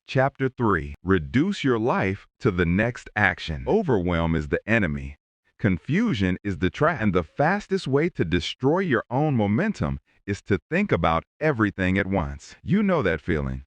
Chapter 3. Reduce your life to the next action. Overwhelm is the enemy. Confusion is the trap. And the fastest way to destroy your own momentum is to think about everything at once. You know that feeling.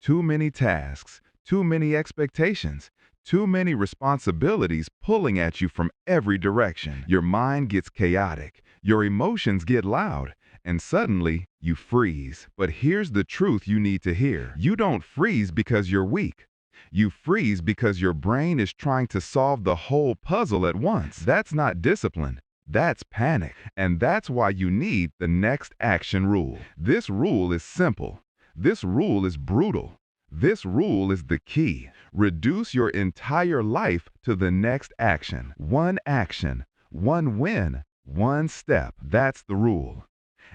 Too many tasks, too many expectations, too many responsibilities pulling at you from every direction. Your mind gets chaotic, your emotions get loud, and suddenly you freeze. But here's the truth you need to hear. You don't freeze because you're weak. You freeze because your brain is trying to solve the whole puzzle at once. That's not discipline. That's panic. And that's why you need the next action rule. This rule is simple. This rule is brutal. This rule is the key. Reduce your entire life to the next action. One action, one win, one step. That's the rule.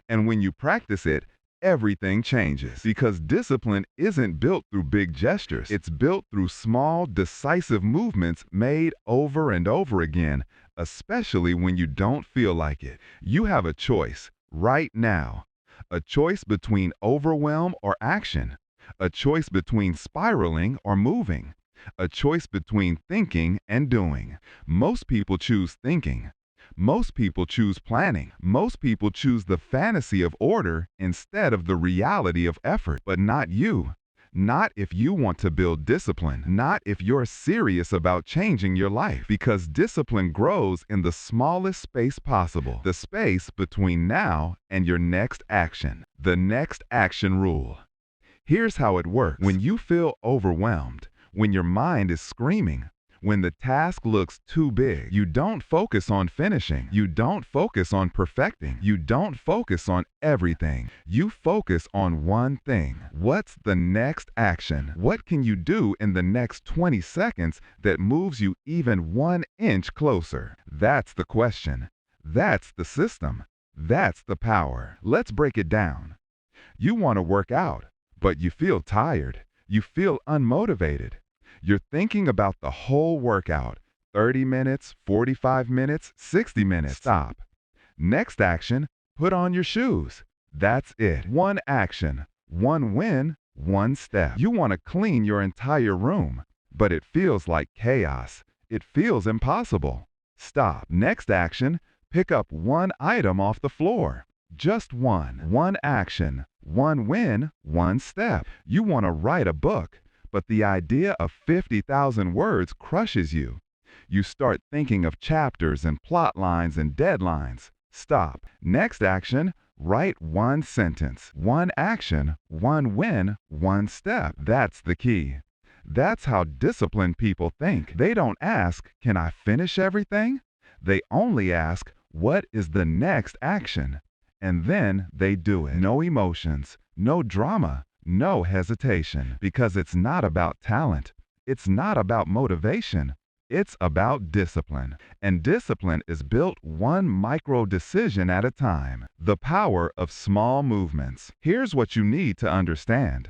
And when you practice it, everything changes. Because discipline isn't built through big gestures. It's built through small, decisive movements made over and over again, especially when you don't feel like it. You have a choice right now. A choice between overwhelm or action. A choice between spiraling or moving. A choice between thinking and doing. Most people choose thinking. Most people choose planning. Most people choose the fantasy of order instead of the reality of effort. But not you. Not if you want to build discipline. Not if you're serious about changing your life. Because discipline grows in the smallest space possible. The space between now and your next action. The next action rule. Here's how it works. When you feel overwhelmed, when your mind is screaming, when the task looks too big, you don't focus on finishing. You don't focus on perfecting. You don't focus on everything. You focus on one thing. What's the next action? What can you do in the next 20 seconds that moves you even 1 inch closer? That's the question. That's the system. That's the power. Let's break it down. You want to work out, but you feel tired. You feel unmotivated. You're thinking about the whole workout, 30 minutes, 45 minutes, 60 minutes. Stop. Next action, put on your shoes. That's it. One action, one win, one step. You want to clean your entire room, but it feels like chaos. It feels impossible. Stop. Next action, pick up one item off the floor. Just one. One action, one win, one step. You want to write a book, but the idea of 50,000 words crushes you. You start thinking of chapters and plot lines and deadlines. Stop. Next action, write one sentence. One action, one win, one step. That's the key. That's how disciplined people think. They don't ask, can I finish everything? They only ask, what is the next action? And then they do it. No emotions, no drama. No hesitation, because it's not about talent. It's not about motivation. It's about discipline. And discipline is built one micro decision at a time. The power of small movements. Here's what you need to understand.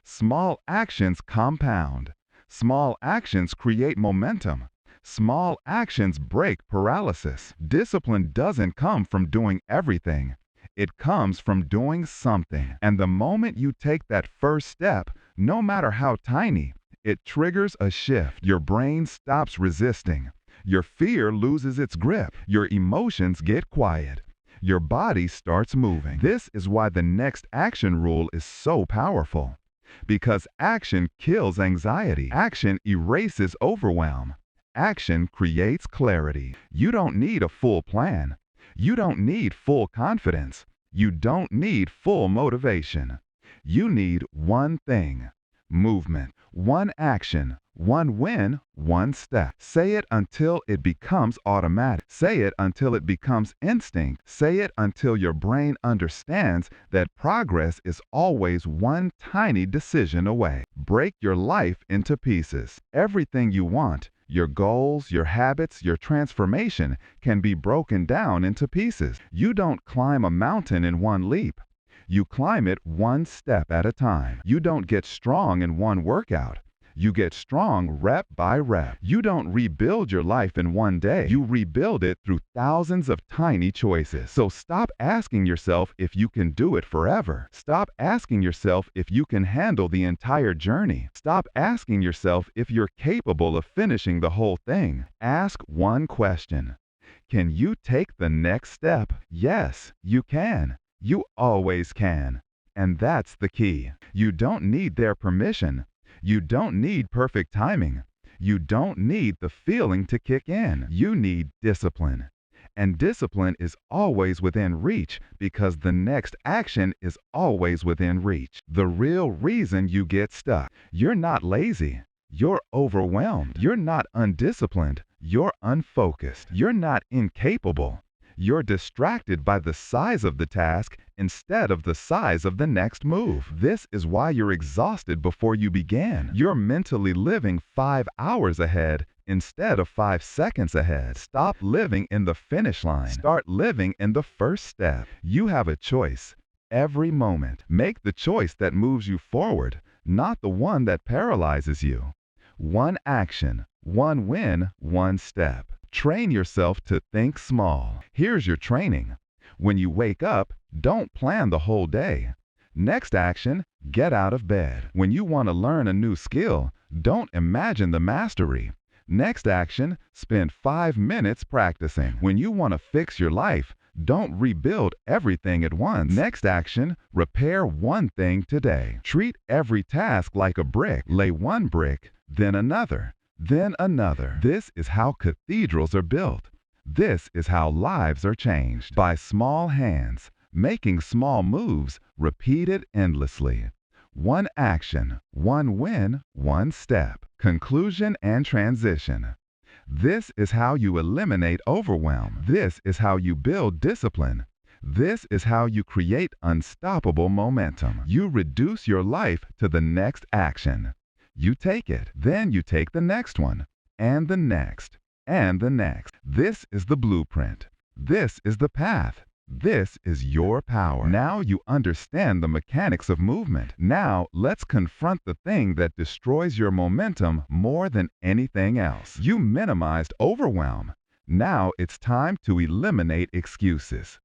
Small actions compound. Small actions create momentum. Small actions break paralysis. Discipline doesn't come from doing everything. It comes from doing something. And the moment you take that first step, no matter how tiny, it triggers a shift. Your brain stops resisting. Your fear loses its grip. Your emotions get quiet. Your body starts moving. This is why the next action rule is so powerful. Because action kills anxiety. Action erases overwhelm. Action creates clarity. You don't need a full plan. You don't need full confidence. You don't need full motivation. You need one thing, movement, one action, one win, one step. Say it until it becomes automatic. Say it until it becomes instinct. Say it until your brain understands that progress is always one tiny decision away. Break your life into pieces. Everything you want, your goals, your habits, your transformation can be broken down into pieces. You don't climb a mountain in one leap. You climb it one step at a time. You don't get strong in one workout. You get strong rep by rep. You don't rebuild your life in one day. You rebuild it through thousands of tiny choices. So stop asking yourself if you can do it forever. Stop asking yourself if you can handle the entire journey. Stop asking yourself if you're capable of finishing the whole thing. Ask one question. Can you take the next step? Yes, you can. You always can. And that's the key. You don't need their permission. You don't need perfect timing. You don't need the feeling to kick in. You need discipline. And discipline is always within reach because the next action is always within reach. The real reason you get stuck. You're not lazy. You're overwhelmed. You're not undisciplined. You're unfocused. You're not incapable. You're distracted by the size of the task instead of the size of the next move. This is why you're exhausted before you begin. You're mentally living 5 hours ahead instead of 5 seconds ahead. Stop living in the finish line. Start living in the first step. You have a choice every moment. Make the choice that moves you forward, not the one that paralyzes you. One action, one win, one step. Train yourself to think small. Here's your training. When you wake up, don't plan the whole day. Next action, get out of bed. When you want to learn a new skill, don't imagine the mastery. Next action, spend 5 minutes practicing. When you want to fix your life, don't rebuild everything at once. Next action, repair one thing today. Treat every task like a brick. Lay one brick, then another. Then another. This is how cathedrals are built. This is how lives are changed. By small hands, making small moves, repeated endlessly. One action, one win, one step. Conclusion and transition. This is how you eliminate overwhelm. This is how you build discipline. This is how you create unstoppable momentum. You reduce your life to the next action. You take it, then you take the next one, and the next, and the next. This is the blueprint. This is the path. This is your power. Now you understand the mechanics of movement. Now let's confront the thing that destroys your momentum more than anything else. You minimized overwhelm. Now it's time to eliminate excuses.